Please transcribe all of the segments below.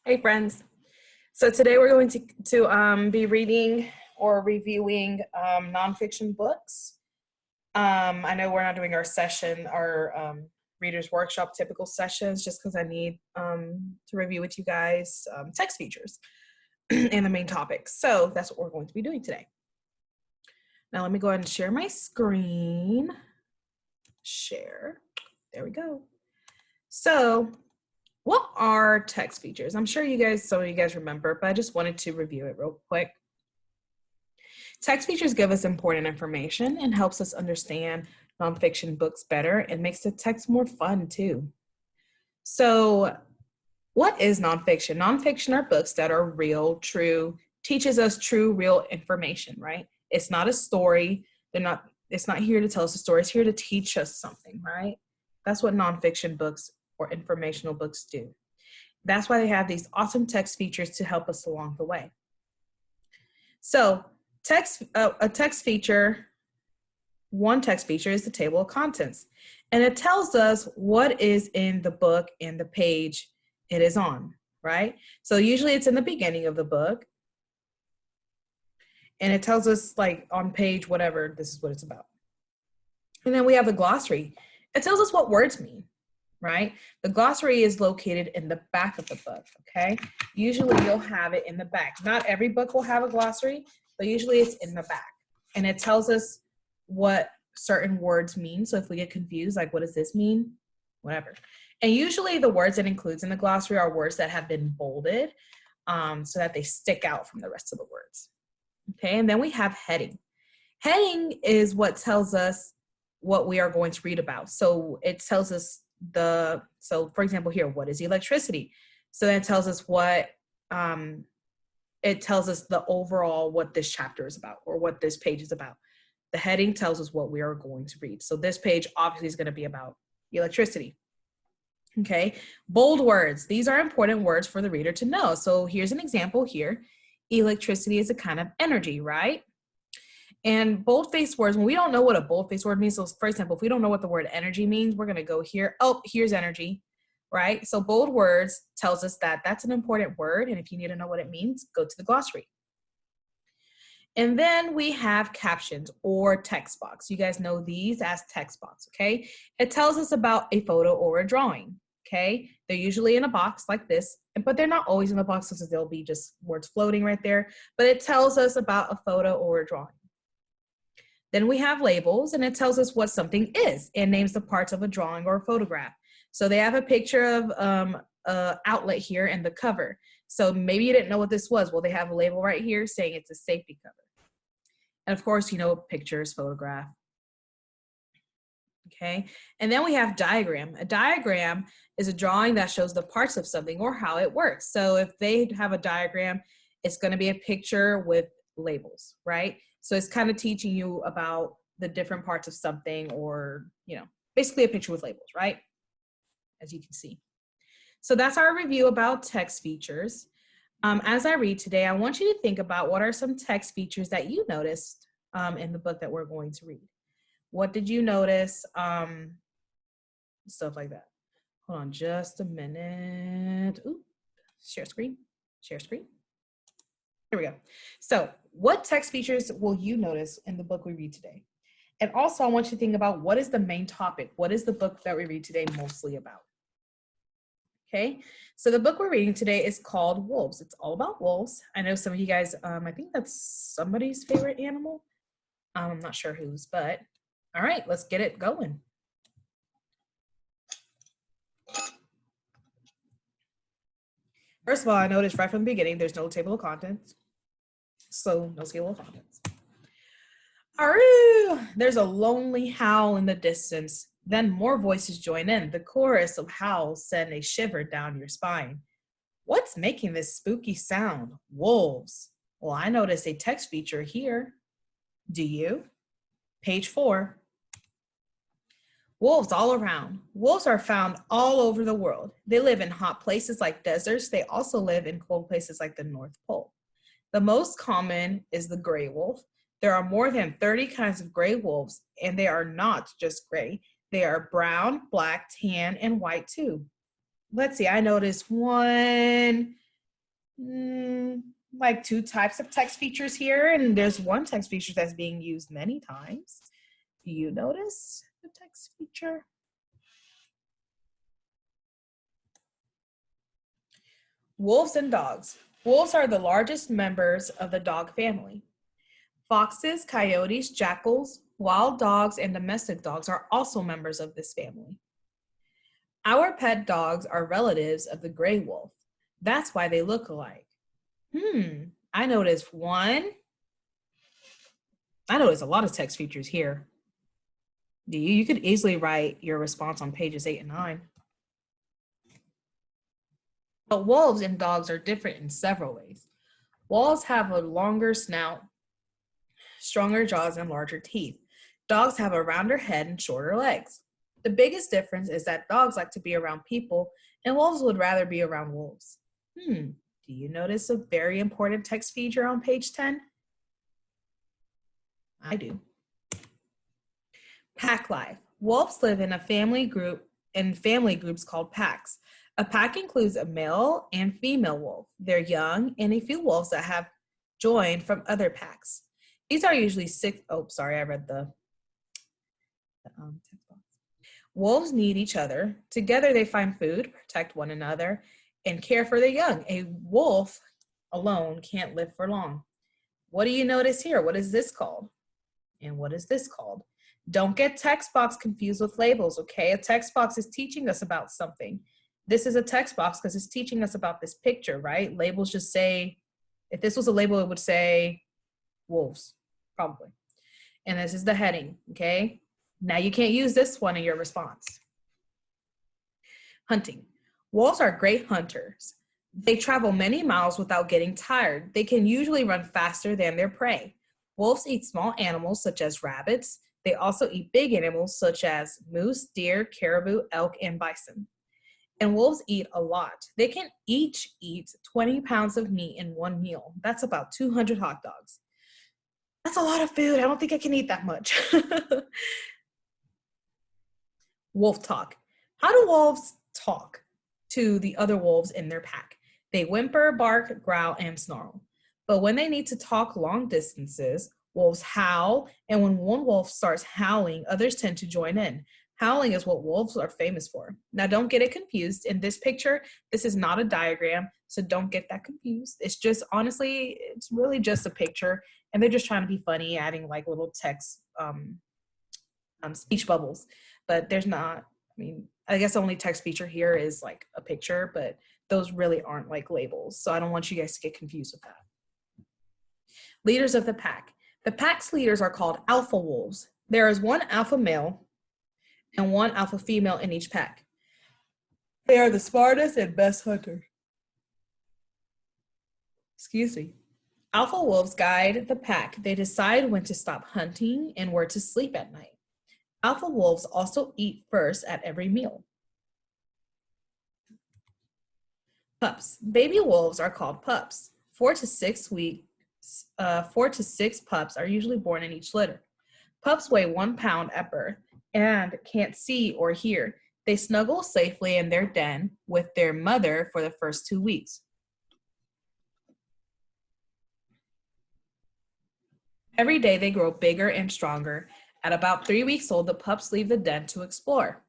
Hey friends. So today we're going to be reading or reviewing nonfiction books. I know we're not doing our session, our readers workshop typical sessions, just because I need to review with you guys text features and the main topics. So that's what we're going to be doing today. Now let me go ahead and share my screen. Share. There we go. So what are text features? I'm sure some of you guys remember, but I just wanted to review it real quick. Text features give us important information and helps us understand nonfiction books better and makes the text more fun too. So what is nonfiction? Nonfiction are books that are real, true, teaches us true, real information, right? It's not a story. It's not here to tell us a story. It's here to teach us something, right? That's what nonfiction books or informational books do. That's why they have these awesome text features to help us along the way. So one text feature is the table of contents, and it tells us what is in the book and the page it is on, right? So usually it's in the beginning of the book, and it tells us like on page whatever, this is what it's about. And then we have the glossary. It tells us what words mean, right? The glossary is located in the back of the book, okay? Usually you'll have it in the back. Not every book will have a glossary, but usually it's in the back. And it tells us what certain words mean. So if we get confused, like what does this mean? Whatever. And usually the words it includes in the glossary are words that have been bolded so that they stick out from the rest of the words. Okay, and then we have heading. Heading is what tells us what we are going to read about. So it tells us so for example here, what is electricity? So that tells us it tells us the overall what this chapter is about or what this page is about. The heading tells us what we are going to read. So this page obviously is going to be about electricity. Okay, bold words. These are important words for the reader to know. So here's an example here. Electricity is a kind of energy, right? And bold-faced words, when we don't know what a bold-faced word means, so for example, if we don't know what the word energy means, we're going to go here. Oh, here's energy, right? So bold words tells us that that's an important word, and if you need to know what it means, go to the glossary. And then we have captions or text box. You guys know these as text box, okay? It tells us about a photo or a drawing, okay? They're usually in a box like this, but they're not always in the box because there'll be just words floating right there, but it tells us about a photo or a drawing. Then we have labels, and it tells us what something is and names the parts of a drawing or a photograph. So they have a picture of an outlet here in the cover. So maybe you didn't know what this was. Well, they have a label right here saying it's a safety cover. And of course, you know, pictures, photograph. Okay, and then we have diagram. A diagram is a drawing that shows the parts of something or how it works. So if they have a diagram, it's going to be a picture with labels, right? So it's kind of teaching you about the different parts of something, or, you know, basically a picture with labels, right? As you can see. So that's our review about text features. As I read today, I want you to think about what are some text features that you noticed in the book that we're going to read. What did you notice? Stuff like that. Hold on just a minute. Ooh, share screen, share screen. Here we go. So what text features will you notice in the book we read today? And also I want you to think about what is the main topic? What is the book that we read today mostly about? Okay, so the book we're reading today is called Wolves. It's all about wolves. I know some of you guys, I think that's somebody's favorite animal. I'm not sure whose, but all right, let's get it going. First of all, I noticed right from the beginning, there's no table of contents. So no table of contents. Aroo! There's a lonely howl in the distance. Then more voices join in. The chorus of howls send a shiver down your spine. What's making this spooky sound? Wolves. Well, I noticed a text feature here. Do you? Page 4. Wolves all around. Wolves are found all over the world. They live in hot places like deserts. They also live in cold places like the North Pole. The most common is the gray wolf. There are more than 30 kinds of gray wolves, and they are not just gray. They are brown, black, tan, and white too. Let's see, I noticed 1, like 2 types of text features here, and there's one text feature that's being used many times. Do you notice the text feature? Wolves and dogs. Wolves are the largest members of the dog family. Foxes, coyotes, jackals, wild dogs, and domestic dogs are also members of this family. Our pet dogs are relatives of the gray wolf. That's why they look alike. I noticed a lot of text features here. You could easily write your response on pages 8 and 9. But wolves and dogs are different in several ways. Wolves have a longer snout, stronger jaws, and larger teeth. Dogs have a rounder head and shorter legs. The biggest difference is that dogs like to be around people, and wolves would rather be around wolves. Do you notice a very important text feature on page 10? I do. Pack life. Wolves live in family groups called packs. A pack includes a male and female wolf. They're young, and a few wolves that have joined from other packs. These are usually 6. Oh, sorry, I read the text box. Wolves need each other. Together they find food, protect one another, and care for their young. A wolf alone can't live for long. What do you notice here? What is this called? And what is this called? Don't get text box confused with labels, okay? A text box is teaching us about something. This is a text box because it's teaching us about this picture, right? Labels just say, if this was a label, it would say wolves, probably. And this is the heading, okay? Now you can't use this one in your response. Hunting. Wolves are great hunters. They travel many miles without getting tired. They can usually run faster than their prey. Wolves eat small animals such as rabbits. They also eat big animals such as moose, deer, caribou, elk, and bison. And wolves eat a lot. They can each eat 20 pounds of meat in one meal. That's about 200 hot dogs. That's a lot of food. I don't think I can eat that much. Wolf talk. How do wolves talk to the other wolves in their pack? They whimper, bark, growl, and snarl. But when they need to talk long distances, wolves howl, and when one wolf starts howling, others tend to join in. Howling is what wolves are famous for. Now, don't get it confused. In this picture, this is not a diagram, so don't get that confused. It's just, honestly, it's really just a picture, and they're just trying to be funny, adding like little text speech bubbles. But there's not, I guess the only text feature here is like a picture, but those really aren't like labels. So I don't want you guys to get confused with that. Leaders of the pack. The pack's leaders are called alpha wolves. There is one alpha male and one alpha female in each pack. They are the smartest and best hunters. Excuse me. Alpha wolves guide the pack. They decide when to stop hunting and where to sleep at night. Alpha wolves also eat first at every meal. Pups. Baby wolves are called pups. 4 to 6 pups are usually born in each litter. Pups weigh 1 pound at birth and can't see or hear. They snuggle safely in their den with their mother for the first 2 weeks. Every day they grow bigger and stronger. At about 3 weeks old, the pups leave the den to explore.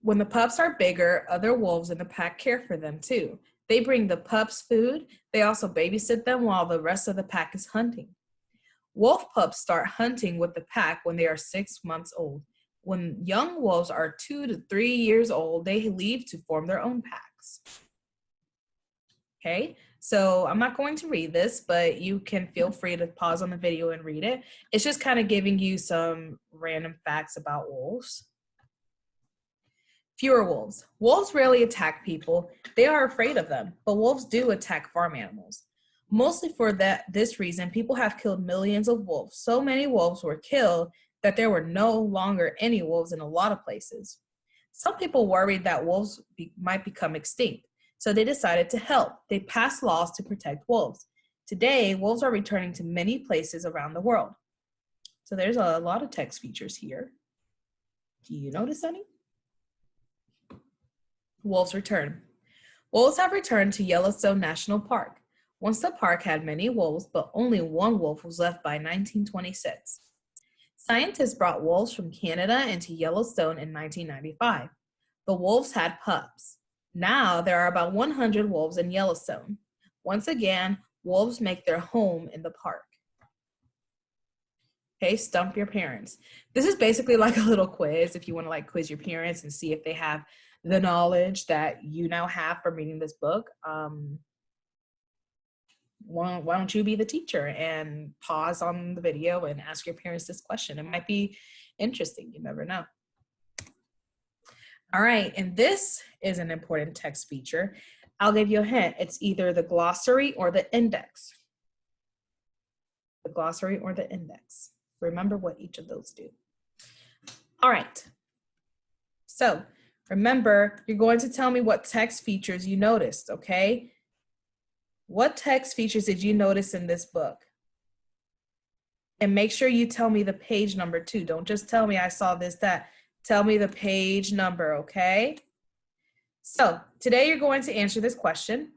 When the pups are bigger, other wolves in the pack care for them too. They bring the pups food. They also babysit them while the rest of the pack is hunting. Wolf pups start hunting with the pack when they are 6 months old. When young wolves are 2 to 3 years old, they leave to form their own packs. Okay, so I'm not going to read this, but you can feel free to pause on the video and read it. It's just kind of giving you some random facts about wolves. Fewer wolves. Wolves rarely attack people. They are afraid of them, but wolves do attack farm animals. Mostly for this reason, people have killed millions of wolves. So many wolves were killed that there were no longer any wolves in a lot of places. Some people worried that wolves might become extinct, so they decided to help. They passed laws to protect wolves. Today, wolves are returning to many places around the world. So there's a lot of text features here. Do you notice any? Wolves return. Wolves have returned to Yellowstone National Park. Once the park had many wolves, but only one wolf was left by 1926. Scientists brought wolves from Canada into Yellowstone in 1995. The wolves had pups. Now there are about 100 wolves in Yellowstone. Once again, wolves make their home in the park. Okay, stump your parents. This is basically like a little quiz if you want to like quiz your parents and see if they have the knowledge that you now have from reading this book. Why don't you be the teacher and pause on the video and ask your parents this question? It might be interesting. You never know. All right, and this is an important text feature. I'll give you a hint. It's either the glossary or the index. The glossary or the index. Remember what each of those do. All right. So remember, you're going to tell me what text features you noticed, okay? What text features did you notice in this book? And make sure you tell me the page number too. Don't just tell me I saw this, that. Tell me the page number, okay? So today you're going to answer this question.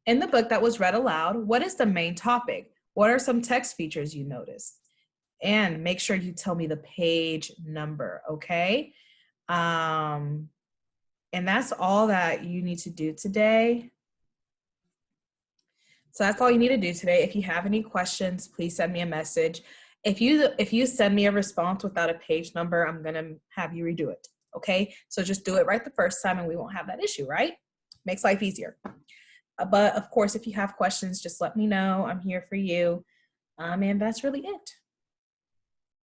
In the book that was read aloud, what is the main topic? What are some text features you noticed? And make sure you tell me the page number, okay? And that's all that you need to do today. So that's all you need to do today. If you have any questions, please send me a message. If you send me a response without a page number, I'm gonna have you redo it, okay? So just do it right the first time and we won't have that issue, right? Makes life easier. But of course, if you have questions, just let me know. I'm here for you. And that's really it.